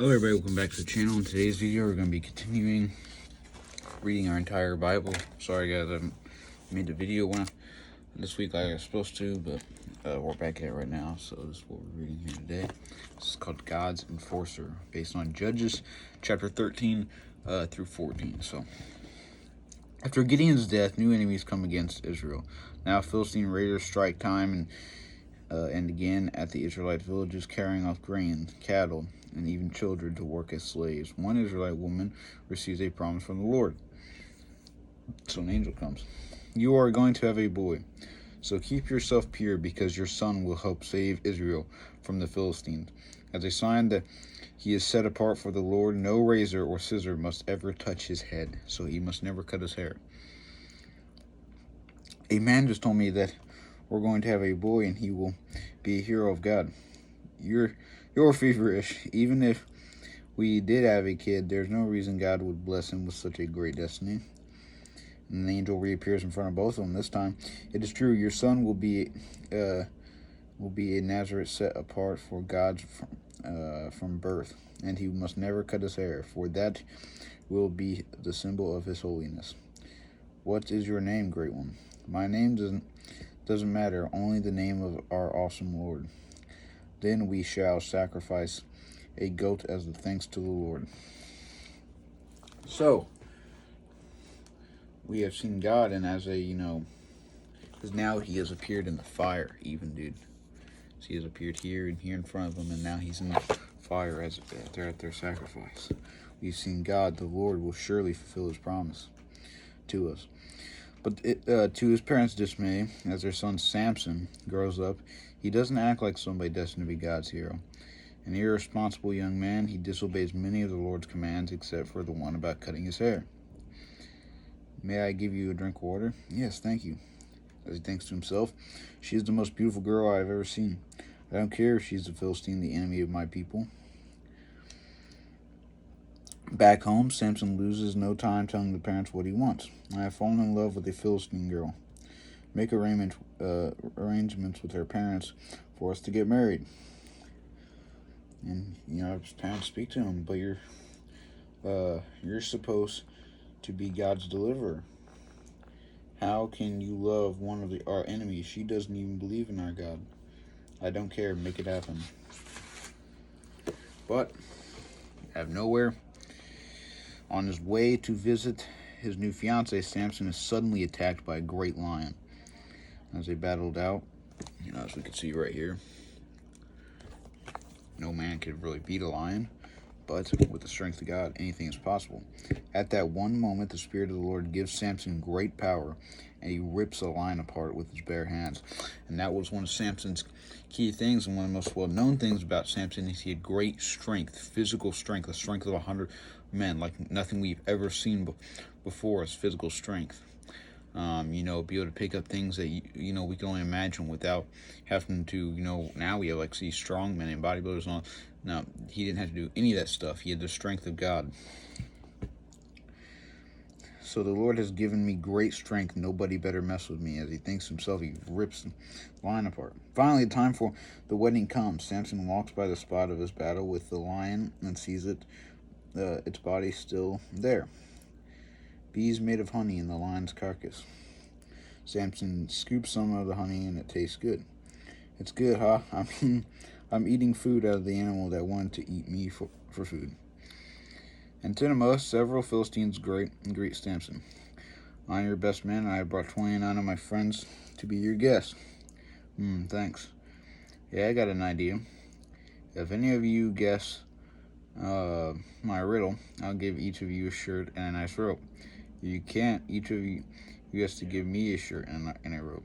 Hello everybody, welcome back to the channel. In today's video we're going to be continuing reading our entire Bible. Sorry guys, I made the video this week like I was supposed to, but we're back at it right now, so this is what we're reading here today. This is called God's Enforcer, based on Judges chapter 13 through 14. So, after Gideon's death, new enemies come against Israel. Now Philistine raiders strike time and again at the Israelite villages, carrying off grain, cattle, and even children to work as slaves. One Israelite woman receives a promise from the Lord. So an angel comes. You are going to have a boy, so keep yourself pure, because your son will help save Israel from the Philistines. As a sign that he is set apart for the Lord, no razor or scissor must ever touch his head, so he must never cut his hair. A man just told me that we're going to have a boy and he will be a hero of God. You're feverish. Even if we did have a kid, there's no reason God would bless him with such a great destiny. And the angel reappears in front of both of them. This time, it is true. Your son will be a Nazarite set apart for God from birth, and he must never cut his hair, for that will be the symbol of his holiness. What is your name, great one? My name doesn't matter, only the name of our awesome Lord. Then we shall sacrifice a goat as a thanks to the Lord. So, we have seen God, and as because now he has appeared in the fire, even, dude. So he has appeared here and here in front of them, and now he's in the fire as they're at their sacrifice. We've seen God, the Lord, will surely fulfill his promise to us. But to his parents' dismay, as their son Samson grows up, he doesn't act like somebody destined to be God's hero. An irresponsible young man, he disobeys many of the Lord's commands except for the one about cutting his hair. May I give you a drink of water? Yes, thank you. As he thinks to himself, she is the most beautiful girl I have ever seen. I don't care if she's the Philistine, the enemy of my people. Back home, Samson loses no time telling the parents what he wants. I have fallen in love with a Philistine girl. Make arrangements with her parents for us to get married. And his parents speak to him, but you're supposed to be God's deliverer. How can you love one of our enemies? She doesn't even believe in our God. I don't care. Make it happen. But out of nowhere, on his way to visit his new fiancée, Samson is suddenly attacked by a great lion. As they battled out, as we can see right here, no man could really beat a lion, but with the strength of God, anything is possible. At that one moment, the Spirit of the Lord gives Samson great power, and he rips a lion apart with his bare hands. And that was one of Samson's key things, and one of the most well-known things about Samson is he had great strength, physical strength, the strength of 100 men, like nothing we've ever seen before is physical strength. Be able to pick up things that we can only imagine without having to, now we have see strong men and bodybuilders and all. No, he didn't have to do any of that stuff. He had the strength of God. So the Lord has given me great strength. Nobody better mess with me. As he thinks himself, he rips the lion apart. Finally, the time for the wedding comes. Samson walks by the spot of his battle with the lion and sees its body still there. Bees made of honey in the lion's carcass. Samson scoops some of the honey and it tastes good. It's good, huh? I'm eating food out of the animal that wanted to eat me for food. And Timaeus, several Philistines greet Samson. I'm your best man, and I brought 29 of my friends to be your guests. Thanks. Yeah, I got an idea. If any of you guess my riddle, I'll give each of you a shirt and a nice robe. If you can't, each of you has to give me a shirt and a robe.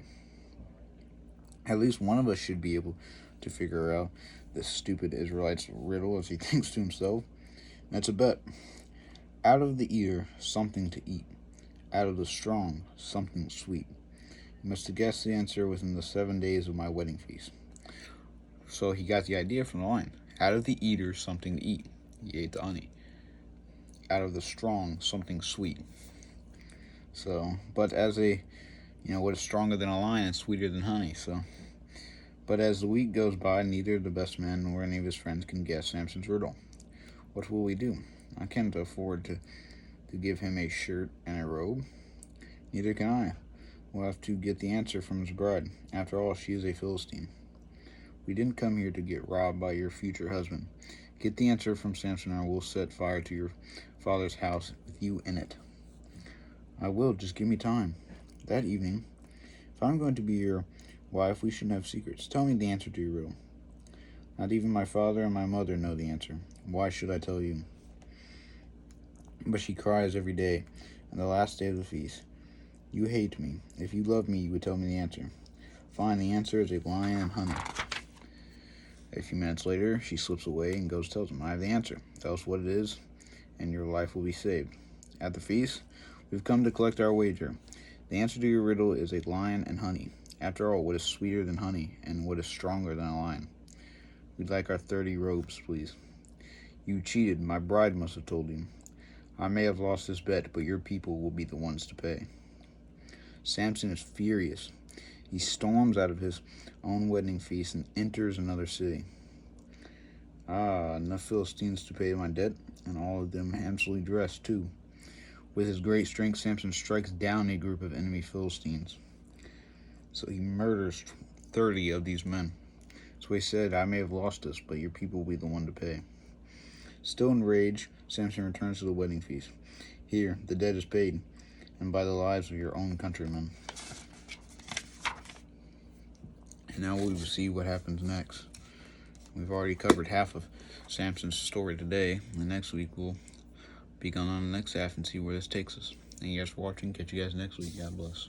At least one of us should be able to figure out this stupid Israelite's riddle, as he thinks to himself. That's a bet. Out of the ear, something to eat. Out of the strong, something sweet. You must guess the answer within the 7 days of my wedding feast. So he got the idea from the lion. Out of the eater, something to eat. He ate the honey. Out of the strong, something sweet. So, but as what is stronger than a lion and sweeter than honey, so. But as the week goes by, neither the best man nor any of his friends can guess Samson's riddle. What will we do? I can't afford to give him a shirt and a robe. Neither can I. We'll have to get the answer from his bride. After all, she is a Philistine. We didn't come here to get robbed by your future husband. Get the answer from Samson, or we'll set fire to your father's house with you in it. I will, just give me time. That evening, if I'm going to be your wife, we shouldn't have secrets. Tell me the answer to your riddle. Not even my father and my mother know the answer. Why should I tell you? But she cries every day, on the last day of the feast. You hate me. If you love me, you would tell me the answer. Fine, the answer is a lion and honey. A few minutes later, she slips away and goes tells him, I have the answer. Tell us what it is, and your life will be saved. At the feast, we've come to collect our wager. The answer to your riddle is a lion and honey. After all, what is sweeter than honey, and what is stronger than a lion? We'd like our 30 robes, please. You cheated. My bride must have told you. I may have lost this bet, but your people will be the ones to pay. Samson is furious. He storms out of his own wedding feast and enters another city. Enough Philistines to pay my debt, and all of them handsomely dressed, too. With his great strength, Samson strikes down a group of enemy Philistines. So he murders 30 of these men. So he said, I may have lost this, but your people will be the one to pay. Still enraged, Samson returns to the wedding feast. Here, the debt is paid, and by the lives of your own countrymen. And now we will see what happens next. We've already covered half of Samson's story today, and next week we'll be going on the next half and see where this takes us. Thank you guys for watching. Catch you guys next week. God bless.